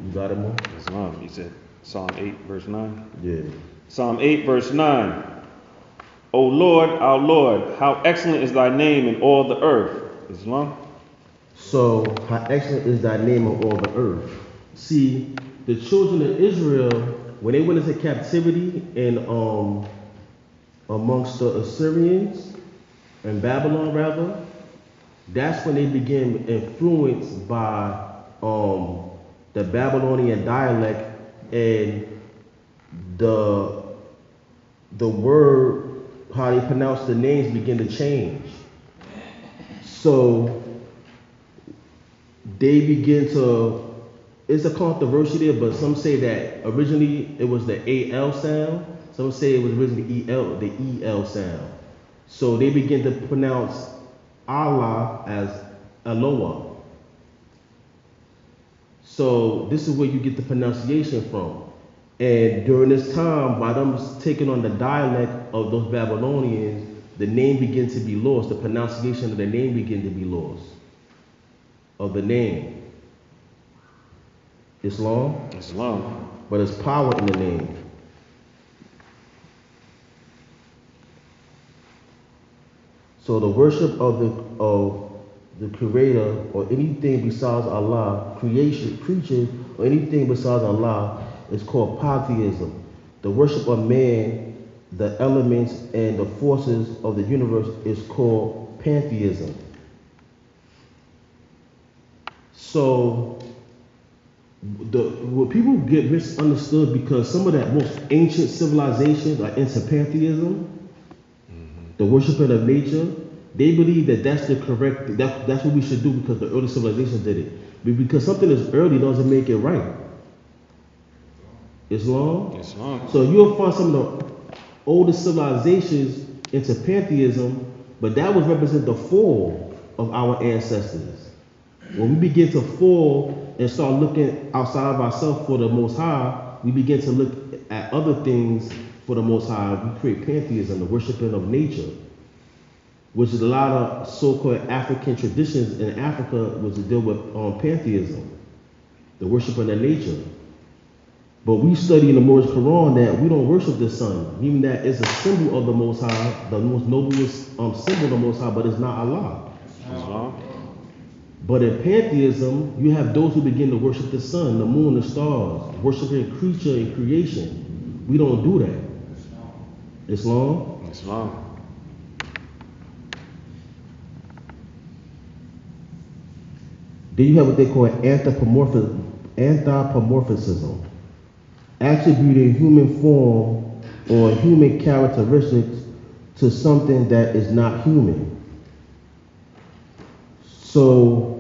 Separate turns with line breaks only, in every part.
You got it, Mo?
Islam. He said Psalm 8, verse 9.
Yeah.
Psalm 8, verse 9. O Lord, our Lord, how excellent is thy name in all the earth. Islam.
So, how excellent is thy name on all the earth. See, the children of Israel, when they went into captivity in amongst the Assyrians and Babylon rather, that's when they became influenced by the Babylonian dialect, and the word, how they pronounce the names, begin to change. So they begin to, it's a controversy there, but some say that originally it was the AL sound. Some say it was originally the EL sound. So they begin to pronounce Allah as Eloah. So this is where you get the pronunciation from. And during this time, by them taking on the dialect of those Babylonians, the name began to be lost. The pronunciation of the name began to be lost. Of the name. Islam?
Islam.
But there's power in the name. So the worship of the Creator or anything besides Allah, creatures or anything besides Allah is called polytheism. The worship of man, the elements and the forces of the universe is called pantheism. So what people get misunderstood because some of that most ancient civilizations are into pantheism, the worshiping of nature. They believe that that's the correct, that's what we should do because the early civilizations did it. But because something is early doesn't make it right. Islam? So you'll find some of the oldest civilizations into pantheism, but that would represent the fall of our ancestors. When we begin to fall and start looking outside of ourselves for the Most High, we begin to look at other things for the Most High. We create pantheism, the worshiping of nature, which is a lot of so-called African traditions in Africa was to deal with pantheism, the worshiping of nature. But we study in the Moorish Quran that we don't worship the sun, meaning that it's a symbol of the Most High, the most noblest symbol of the Most High, but it's not Allah. But in pantheism, you have those who begin to worship the sun, the moon, the stars, worshiping creature and creation. We don't do that. Islam?
Islam.
Then you have what they call anthropomorphism, attributing human form or human characteristics to something that is not human. So,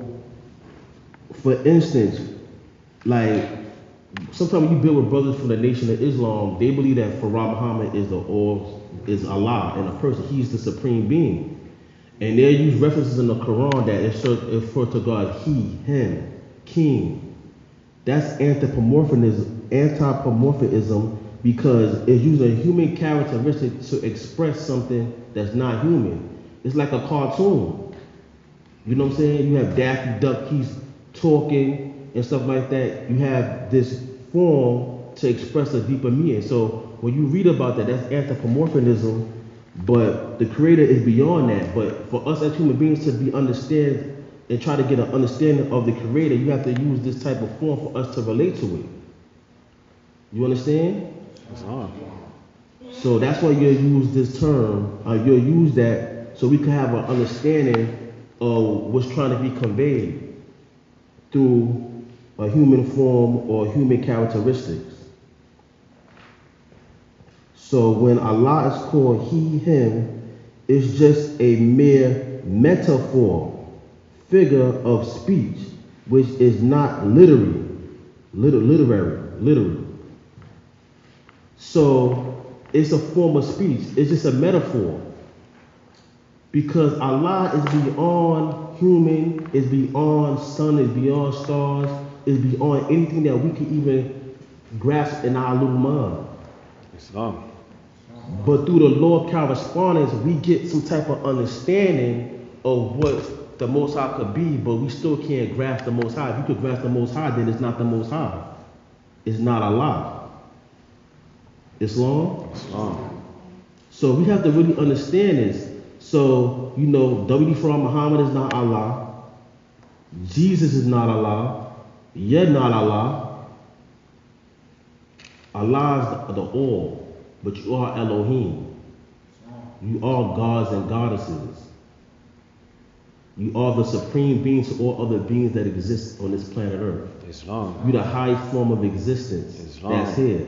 for instance, like sometimes you build with brothers from the Nation of Islam, they believe that Farah Muhammad is Allah and a person. He's the supreme being. And they use references in the Quran that refer to God, he, him, king. That's anthropomorphism because it's using a human characteristic to express something that's not human. It's like a cartoon. You know what I'm saying? You have Daffy Duck, he's talking and stuff like that. You have this form to express a deeper meaning. So when you read about that, that's anthropomorphism. But the Creator is beyond that. But for us as human beings to understand and try to get an understanding of the Creator, you have to use this type of form for us to relate to it. You understand? So that's why you'll use this term. You'll use that so we can have an understanding of what's trying to be conveyed through a human form or human characteristics. So when Allah is called he, him, it's just a mere metaphor, figure of speech, which is not literary. So it's a form of speech. It's just a metaphor. Because Allah is beyond human, is beyond sun, is beyond stars, is beyond anything that we can even grasp in our little mind.
Islam.
But through the law of correspondence, we get some type of understanding of what the Most High could be, but we still can't grasp the Most High. If you could grasp the Most High, then it's not the Most High. is not Allah. Islam?
Islam.
So we have to really understand this. So, you know, W.D. Farrar Muhammad is not Allah. Jesus is not Allah. You're not Allah. Allah is the all, but you are Elohim. You are gods and goddesses. You are the supreme beings to all other beings that exist on this planet Earth.
Islam.
You're the highest form of existence that's here.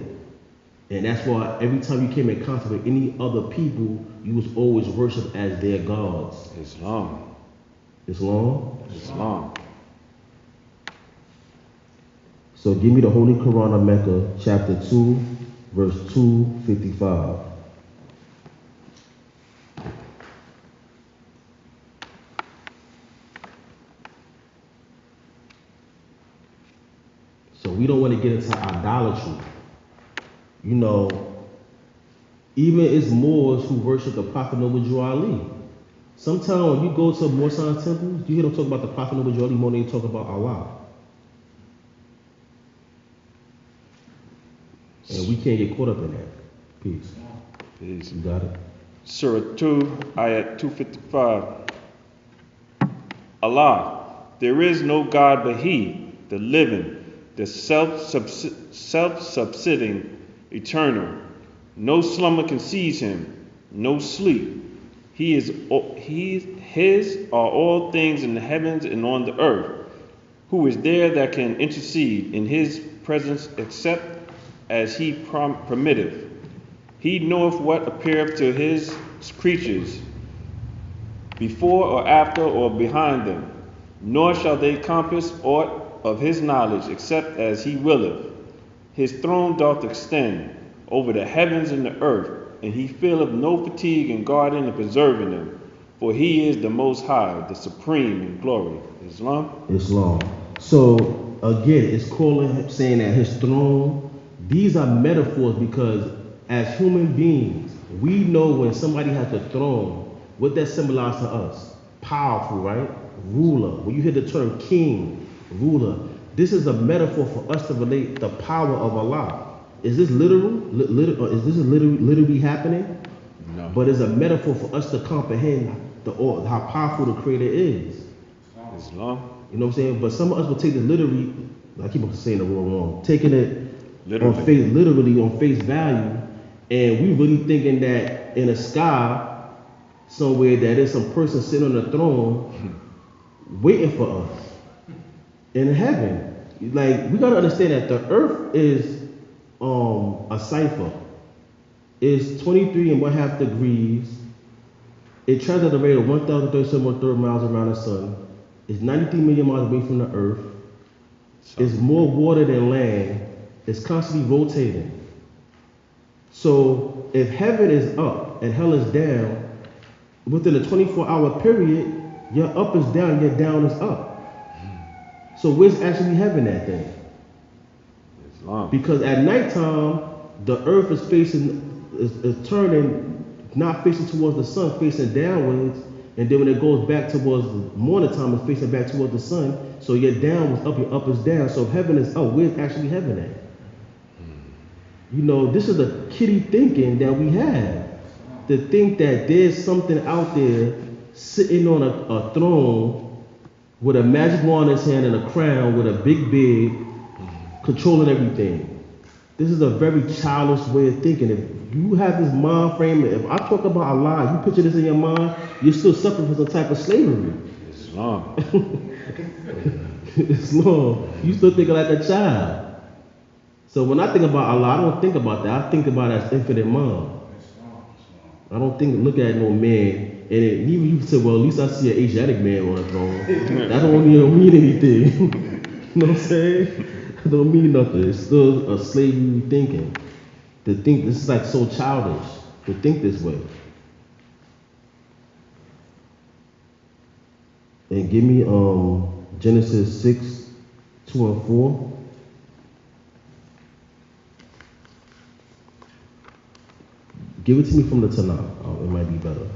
And that's why every time you came in contact with any other people, you was always worshipped as their gods.
Islam.
Islam?
Islam.
So give me the Holy Quran of Mecca, chapter 2, verse 255. So we don't want to get into idolatry. You know, even it's Moors who worship the Prophet Noble Drew Ali. Sometimes when you go to Moorish temples, you hear them talk about the Prophet Noble Drew Ali more than you talk about Allah. And we can't get caught up in that. Peace.
Peace.
You got it?
Surah 2, Ayat 255. Allah, there is no God but He, the living, the self-subsisting, eternal. No slumber can seize Him, no sleep. His are all things in the heavens and on the earth. Who is there that can intercede in His presence except as He permitteth? He knoweth what appeareth to His creatures, before or after or behind them, nor shall they compass aught of His knowledge except as He willeth. His throne doth extend over the heavens and the earth, and He feeleth no fatigue in guarding and preserving them, for He is the Most High, the Supreme in glory. Islam?
Islam. So again, it's saying that His throne. These are metaphors because as human beings, we know when somebody has a throne, what that symbolizes to us. Powerful, right? Ruler. When you hear the term king, ruler, this is a metaphor for us to relate the power of Allah. Is this literal? Is this literally happening?
No.
But it's a metaphor for us to comprehend how powerful the Creator is.
Islam.
You know what I'm saying? But some of us will take it literally. I keep on saying the word wrong. Taking it literally on face value, and we really thinking that in the sky somewhere that there's some person sitting on the throne waiting for us in heaven. Like, we gotta understand that the earth is a cipher. It's 23.5 degrees. It travels at the rate of 1,037 miles around the sun. It's 93 million miles away from the earth. It's more water than land. It's constantly rotating. So if heaven is up and hell is down, within a 24-hour period, your up is down, your down is up. So where's actually heaven at then?
Islam.
Because at nighttime, the earth is turning, not facing towards the sun, facing downwards. And then when it goes back towards the morning time, it's facing back towards the sun. So your down is up, your up is down. So if heaven is up, where's actually heaven at? You know, this is a kiddie thinking that we have. To think that there's something out there sitting on a throne with a magic wand in his hand and a crown with a big beard, controlling everything. This is a very childish way of thinking. If you have this mind frame, if I talk about Allah, you picture this in your mind, you're still suffering from some type of slavery.
Islam.
Islam. You still thinking like a child. So when I think about Allah, I don't think about that. I think about it as infinite mind. I don't look at no man. And even you say, well, at least I see an Asiatic man on the throne. That don't even mean anything. You know what I'm saying? It don't mean nothing. It's still a slavery thinking. To think this is like so childish to think this way. And give me Genesis 6:2-4. Give it to me from the Tanakh. It might be better.